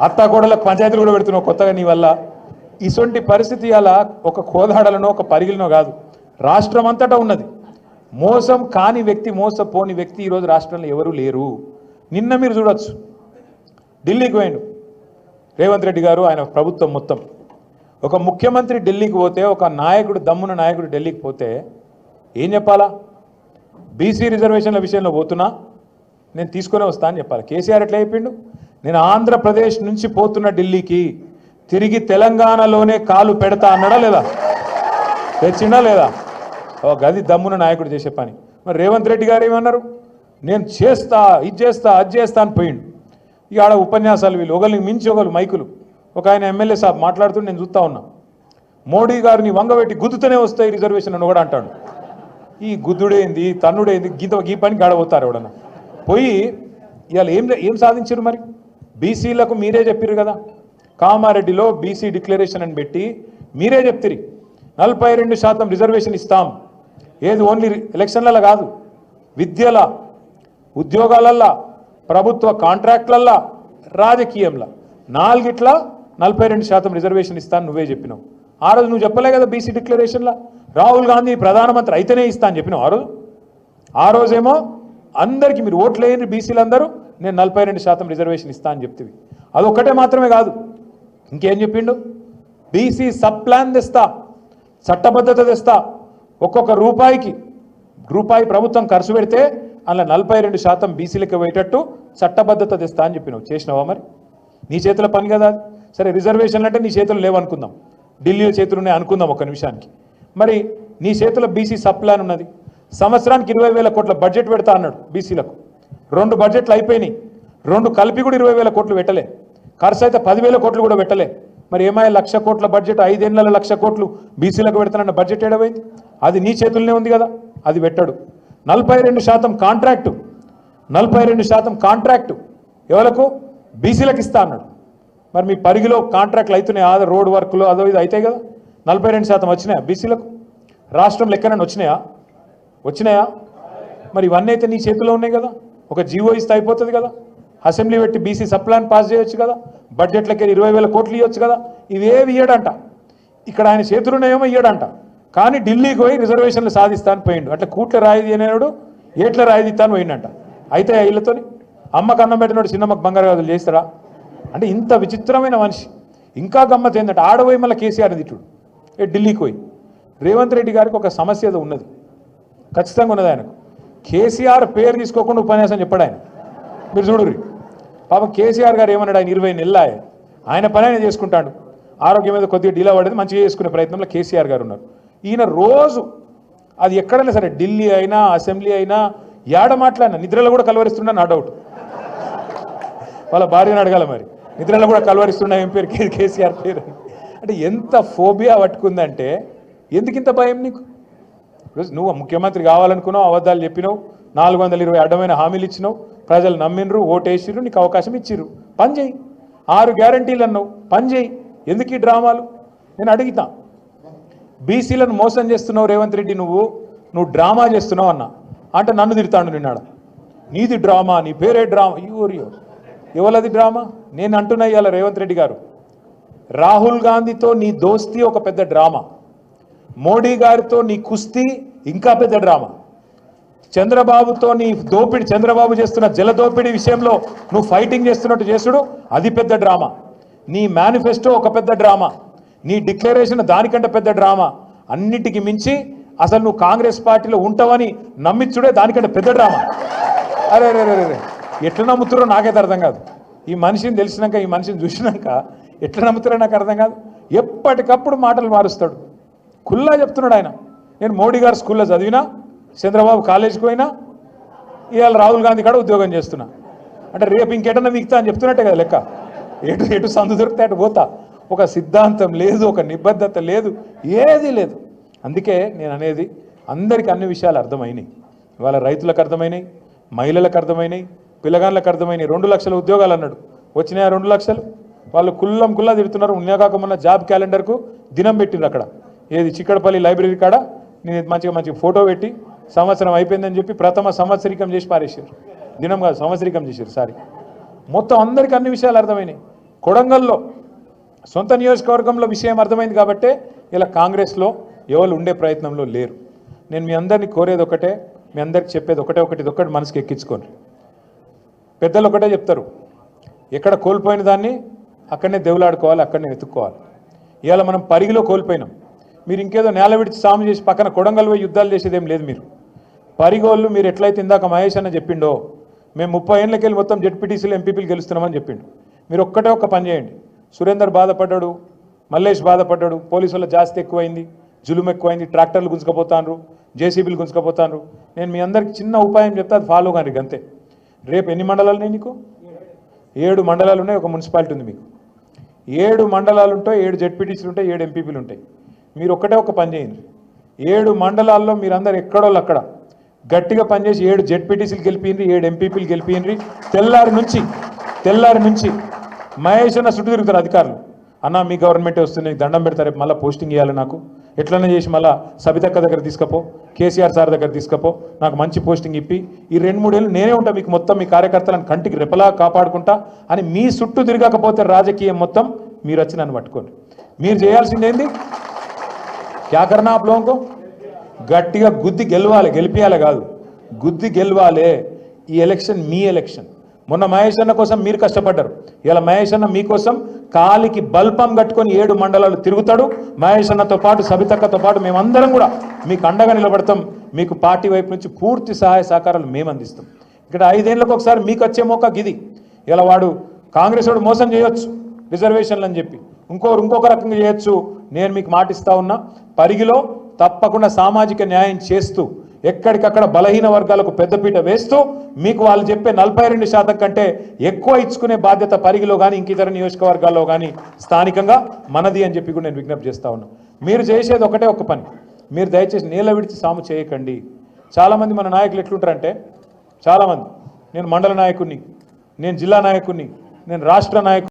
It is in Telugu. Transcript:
అత్తాకోడలకు పంచాయతీలు కూడా పెడుతున్నావు కొత్తగా నీ వల్ల. ఇటువంటి పరిస్థితి అలా ఒక కోదాడలనో ఒక పరిగిలినో కాదు, రాష్ట్రం అంతటా ఉన్నది. మోసం కాని వ్యక్తి, మోసపోని వ్యక్తి ఈరోజు రాష్ట్రంలో ఎవరు లేరు. నిన్న మీరు చూడొచ్చు, ఢిల్లీకి పోయిండు రేవంత్ రెడ్డి గారు, ఆయన ప్రభుత్వం మొత్తం. ఒక ముఖ్యమంత్రి ఢిల్లీకి పోతే, ఒక నాయకుడు, దమ్మున నాయకుడు ఢిల్లీకి పోతే ఏం చెప్పాలా? బీసీ రిజర్వేషన్ల విషయంలో పోతున్నా, నేను తీసుకునే వస్తా అని చెప్పాలి. కేసీఆర్ ఎట్లా చెప్పిండు? నేను ఆంధ్రప్రదేశ్ నుంచి పోతున్న ఢిల్లీకి, తిరిగి తెలంగాణలోనే కాలు పెడతా అన్నాడా లేదా? తెచ్చిండా లేదా? ఓ గది దమ్మున నాయకుడు చేసే పని. మరి రేవంత్ రెడ్డి గారు ఏమన్నారు? నేను చేస్తా, ఇది చేస్తా, అది చేస్తా అని పోయిండు. ఇక ఆడ ఉపన్యాసాలు వీళ్ళు ఒకరిని మించి ఒకరు మైకులు. ఒక ఆయన ఎమ్మెల్యే సాబ్ మాట్లాడుతూ నేను చూస్తూ ఉన్నా, మోడీ గారిని వంగబెట్టి గుద్దుతూనే వస్తాయి రిజర్వేషన్ అని కూడా అంటాడు. ఈ గుద్దుడేంది, తన్నుడేంది, గీ పని గాడబోతారు ఎవడన్నా పోయి. ఇవాళ ఏం సాధించారు మరి? బీసీలకు మీరే చెప్పారు కదా, కామారెడ్డిలో బీసీ డిక్లరేషన్ అని పెట్టి మీరే చెప్తిరి 42% రిజర్వేషన్ ఇస్తాం. ఏది ఓన్లీ ఎలక్షన్లలో కాదు, విద్యల, ఉద్యోగాలల్లా, ప్రభుత్వ కాంట్రాక్ట్లల్లా, రాజకీయంలో, నాలుగిట్లా 42% రిజర్వేషన్ ఇస్తాను నువ్వే చెప్పినావు. ఆ రోజు నువ్వు చెప్పలే కదా బీసీ డిక్లరేషన్లో? రాహుల్ గాంధీ ప్రధానమంత్రి అయితేనే ఇస్తా అని చెప్పినావు ఆ రోజు. ఆ రోజేమో అందరికీ మీరు ఓట్లు వేయండి బీసీలు అందరూ, నేను 42% రిజర్వేషన్ ఇస్తా అని చెప్తివి. అదొక్కటే మాత్రమే కాదు, ఇంకేం చెప్పిండు? బీసీ సబ్ ప్లాన్ తెస్తా, చట్టబద్ధత తెస్తా, ఒక్కొక్క రూపాయి ప్రభుత్వం ఖర్చు పెడితే అలా 42% బీసీలకు పోయేటట్టు చట్టబద్ధత తెస్తా అని చెప్పినావు. చేసినావా మరి? నీ చేతుల పని కదా అది. సరే, రిజర్వేషన్లు అంటే నీ చేతులు లేవనుకుందాం, ఢిల్లీ చేతులు ఉన్నాయి అనుకుందాం ఒక్క నిమిషానికి. మరి నీ చేతుల బీసీ సబ్ ప్లాన్ ఉన్నది, సంవత్సరానికి 20,000 కోట్ల బడ్జెట్ పెడతా అన్నాడు బీసీలకు. 2 బడ్జెట్లు అయిపోయినాయి, 2 కలిపి కూడా 20,000 కోట్లు పెట్టలే. ఖర్చు అయితే 10,000 కోట్లు కూడా పెట్టలే. మరి ఏమైనా 1,00,000 కోట్ల బడ్జెట్, 5 ఏళ్ల 1,00,000 కోట్లు బీసీలకు పెడతానన్న బడ్జెట్ ఏడవైంది? అది నీ చేతుల్లోనే ఉంది కదా, అది పెట్టాడు. 42% కాంట్రాక్టు, 42% కాంట్రాక్టు ఎవరకు? బీసీలకు ఇస్తా అన్నాడు. మరి మీ పరిగిలో కాంట్రాక్ట్లు అవుతున్నాయి, ఆదా రోడ్ వర్క్లు అదో ఇది అవుతాయి కదా. 42% వచ్చినాయా బీసీలకు? రాష్ట్రం లెక్కనని వచ్చినాయా? మరి ఇవన్నీ అయితే నీ చేతిలో ఉన్నాయి కదా. ఒక జీవో ఇస్తే అయిపోతుంది కదా, అసెంబ్లీ పెట్టి బీసీ సబ్ ప్లాన్ పాస్ చేయొచ్చు కదా, బడ్జెట్లకి 20,000 కోట్లు ఇవ్వచ్చు కదా. ఇవేవి ఇయ్యడంట, ఇక్కడ ఆయన చేతులున్నాయేమో ఇయ్యడంట. కానీ ఢిల్లీకి పోయి రిజర్వేషన్లు సాధిస్తాను పోయిండు. అట్లా కూట్ల రాయిది అనేవాడు ఏట్ల రాయిది ఇస్తాను పోయిండంట. అయితే ఇళ్ళతోని అమ్మకు అన్నం పెట్టినాడు చిన్నమ్మకు బంగారు గాజులు చేస్తాడా? అంటే ఇంత విచిత్రమైన మనిషి. ఇంకా గమ్మత్ ఏంటంటే ఆడపోయి మళ్ళీ కేసీఆర్ తిట్టుడు ఢిల్లీకి పోయి. రేవంత్ రెడ్డి గారికి ఒక సమస్య ఉన్నది, ఖచ్చితంగా ఉన్నది ఆయనకు. కేసీఆర్ పేరు తీసుకోకుండా ఉపన్యాసం చెప్పాడు ఆయన. మీరు చూడుర్రి, పాపం కేసీఆర్ గారు ఏమన్నాడు? ఆయన 20 నెలలు ఆయన పని ఆయన చేసుకుంటాడు. ఆరోగ్యం మీద కొద్దిగా డీలా పడేది, మంచిగా చేసుకునే ప్రయత్నంలో కేసీఆర్ గారు ఉన్నారు. ఈయన రోజు అది ఎక్కడైనా సరే, ఢిల్లీ అయినా అసెంబ్లీ అయినా ఏడ మాట్లాడినా నిద్రలో కూడా కలవరిస్తున్నా, నా డౌట్. వాళ్ళ భార్యను అడగాల మరి, నిద్రలో కూడా కలవరిస్తున్నా ఏం పేరు? కేసీఆర్ పేరు. అంటే ఎంత ఫోబియా పట్టుకుందంటే, ఎందుకింత భయం నీకు? నువ్వు ముఖ్యమంత్రి కావాలనుకున్నావు, అబద్ధాలు చెప్పినావు, 420 అడ్డమైన హామీలు ఇచ్చినావు, ప్రజలు నమ్మినరు, ఓటేసిరు, నీకు అవకాశం ఇచ్చిర్రు, పని చేయి. 6 గ్యారంటీలు అన్నావు, పని చేయి. ఎందుకు ఈ డ్రామాలు? నేను అడుగుతా. బీసీలను మోసం చేస్తున్నావు రేవంత్ రెడ్డి, నువ్వు డ్రామా చేస్తున్నావు అన్నా అంటే నన్ను తిడతాడు. నిన్నాడు నీది డ్రామా, నీ పేరే డ్రామా. ఎవరది డ్రామా? నేను అంటున్నా ఇవాళ రేవంత్ రెడ్డి గారు, రాహుల్ గాంధీతో నీ దోస్తీ ఒక పెద్ద డ్రామా, మోడీ గారితో నీ కుస్తీ ఇంకా పెద్ద డ్రామా, చంద్రబాబుతో నీ దోపిడి, చంద్రబాబు చేస్తున్న జలదోపిడీ విషయంలో నువ్వు ఫైటింగ్ చేస్తున్నట్టు చేసుడు, అది పెద్ద డ్రామా. నీ మేనిఫెస్టో ఒక పెద్ద డ్రామా, నీ డిక్లరేషన్ దానికంటే పెద్ద డ్రామా. అన్నిటికీ మించి అసలు నువ్వు కాంగ్రెస్ పార్టీలో ఉంటావని నమ్మించుడే దానికంటే పెద్ద డ్రామా. అరే రే రే రే ఎట్లా నమ్ముతారో నాకైతే అర్థం కాదు. ఈ మనిషిని తెలిసినాక, ఈ మనిషిని చూసినాక ఎట్లా నమ్ముతారో నాకు అర్థం కాదు. ఎప్పటికప్పుడు మాటలు మారుస్తాడు. కుల్లా చెప్తున్నాడు ఆయన, నేను మోడీ గారు స్కూల్లో చదివినా, చంద్రబాబు కాలేజీకి పోయినా, ఇవాళ రాహుల్ గాంధీ కాడ ఉద్యోగం చేస్తున్నా. అంటే రేపు ఇంకెటన్నా మిగతా అని చెప్తున్నట్టే కదా లెక్క. ఎటు సందు దొరికితే అటు పోతా. ఒక సిద్ధాంతం లేదు, ఒక నిబద్ధత లేదు, ఏది లేదు. అందుకే నేను అనేది, అందరికీ అన్ని విషయాలు అర్థమైనాయి. ఇవాళ రైతులకు అర్థమైనాయి, మహిళలకు అర్థమైనాయి, పిల్లగాళ్ళకు అర్థమైనాయి. 2 లక్షల ఉద్యోగాలు అన్నాడు, వచ్చినాయా 2 లక్షలు? వాళ్ళు కుల్లా తిడుతున్నారు. ఉన్నకాకమున్న జాబ్ క్యాలెండర్కు దినం పెట్టిండ్రు అక్కడ, ఏది చిక్కడపల్లి లైబ్రరీ కాడ. నేను మంచిగా ఫోటో పెట్టి సంవత్సరం అయిపోయిందని చెప్పి ప్రథమ సంవత్సరికం చేసి పారేసారు. దినం కాదు, సంవత్సరికం చేశారు. సారీ, మొత్తం అందరికీ అన్ని విషయాలు అర్థమైనాయి. కొడంగల్లో సొంత నియోజకవర్గంలో విషయం అర్థమైంది కాబట్టే ఇలా కాంగ్రెస్లో ఎవరు ఉండే ప్రయత్నంలో లేరు. నేను మీ అందరినీ కోరేది ఒకటే, మీ అందరికి చెప్పేది ఒకటి మనసుకి ఎక్కించుకోండి. పెద్దలు ఒకటే చెప్తారు, ఎక్కడ కోల్పోయిన దాన్ని అక్కడనే దేవులాడుకోవాలి, అక్కడనే వెతుక్కోవాలి. ఇవాళ మనం పరిగిలో కోల్పోయినాం. మీరు ఇంకేదో నేల విడిచి సాము చేసి పక్కన కొడంగల్ పోయి యుద్ధాలు చేసేదేం లేదు. మీరు పరిగోళ్ళు మీరు ఎట్లయితే ఇందాక మహేష్ అన్న చెప్పిండో, మేము 30 ఏళ్ళకెళ్ళి మొత్తం జెడ్పీటీసీలు ఎంపీపీలు గెలుస్తున్నామని చెప్పిండు. మీరు ఒక్క పని చేయండి. సురేందర్ బాధపడ్డాడు, మల్లేష్ బాధపడ్డాడు, పోలీసుల జాస్తి ఎక్కువైంది, జులుం ఎక్కువైంది, ట్రాక్టర్లు గుంజుకపోతాను, జేసీబీలు గుంజుకపోతాను. నేను మీ అందరికి చిన్న ఉపాయం చెప్తే అది ఫాలో కానీ అంతే. రేపు ఎన్ని మండలాలు ఉన్నాయి నీకు? 7 మండలాలు ఉన్నాయి, ఒక మున్సిపాలిటీ ఉంది మీకు. 7 మండలాలు ఉంటాయి, 7 జెడ్పీటీసీలు ఉంటాయి, 7 ఎంపీపీలు ఉంటాయి. మీరు ఒక పని చేయండి. 7 మండలాల్లో మీరందరూ ఎక్కడోళ్ళు అక్కడ గట్టిగా పనిచేసి 7 జెడ్పీటీసీలు గెలిపిండ్రి, 7 ఎంపీపీలు గెలిపిండ్రి. తెల్లారి నుంచి మహేష్ అన్న చుట్టూ తిరుగుతారు అధికారులు. అన్న మీ గవర్నమెంటే వస్తుంది, దండం పెడతారు, మళ్ళీ పోస్టింగ్ ఇవ్వాలి నాకు, ఎట్లనే చేసి మళ్ళీ సబితక్క దగ్గర తీసుకపో, కేసీఆర్ సార్ దగ్గర తీసుకపో, నాకు మంచి పోస్టింగ్ ఇప్పి ఈ 2-3 ఏళ్ళు నేనే ఉంటా మీకు మొత్తం మీ కార్యకర్తలను కంటికి రెపలా కాపాడుకుంటా అని మీ చుట్టూ తిరగకపోతే రాజకీయం మొత్తం మీరు వచ్చి నన్ను పట్టుకోండి. మీరు చేయాల్సింది ఏంది? క్యా కర్నా ఆప్ లోగోं को? గట్టిగా గుద్ది గెలవాలి, గెలిపియాలి కాదు, గుద్ది గెలవాలి. ఈ ఎలక్షన్ మీ ఎలక్షన్. మొన్న మహేష్ అన్న కోసం మీరు కష్టపడ్డారు, ఇలా మహేష్ అన్న మీకోసం కాలికి బల్పం కట్టుకొని 7 మండలాలు తిరుగుతాడు. మహేష్ అన్నతో పాటు సబితక్కతో పాటు మేమందరం కూడా మీకు అండగా నిలబడతాం. మీకు పార్టీ వైపు నుంచి పూర్తి సహాయ సహకారాలు మేము అందిస్తాం. ఇక్కడ 5 ఏళ్ళకు ఒకసారి మీకు వచ్చే మోక గిది. ఇలా వాడు కాంగ్రెస్ వాడు మోసం చేయొచ్చు రిజర్వేషన్లు అని చెప్పి, ఇంకొక రకంగా చేయొచ్చు. నేను మీకు మాటిస్తా ఉన్నా, పరిగిలో తప్పకుండా సామాజిక న్యాయం చేస్తూ ఎక్కడికక్కడ బలహీన వర్గాలకు పెద్దపీట వేస్తూ మీకు వాళ్ళు చెప్పే 42% కంటే ఎక్కువ ఇచ్చుకునే బాధ్యత పరిగిలో కానీ ఇంకితర నియోజకవర్గాల్లో కానీ స్థానికంగా మనది అని చెప్పి కూడా నేను విజ్ఞప్తి చేస్తా ఉన్నా. మీరు చేసేది ఒక పని, మీరు దయచేసి నేల విడిచి సాము చేయకండి. చాలామంది మన నాయకులు ఎట్లుంటారంటే, చాలామంది నేను మండల నాయకుడిని, నేను జిల్లా నాయకుడిని, నేను రాష్ట్ర నాయకుడిని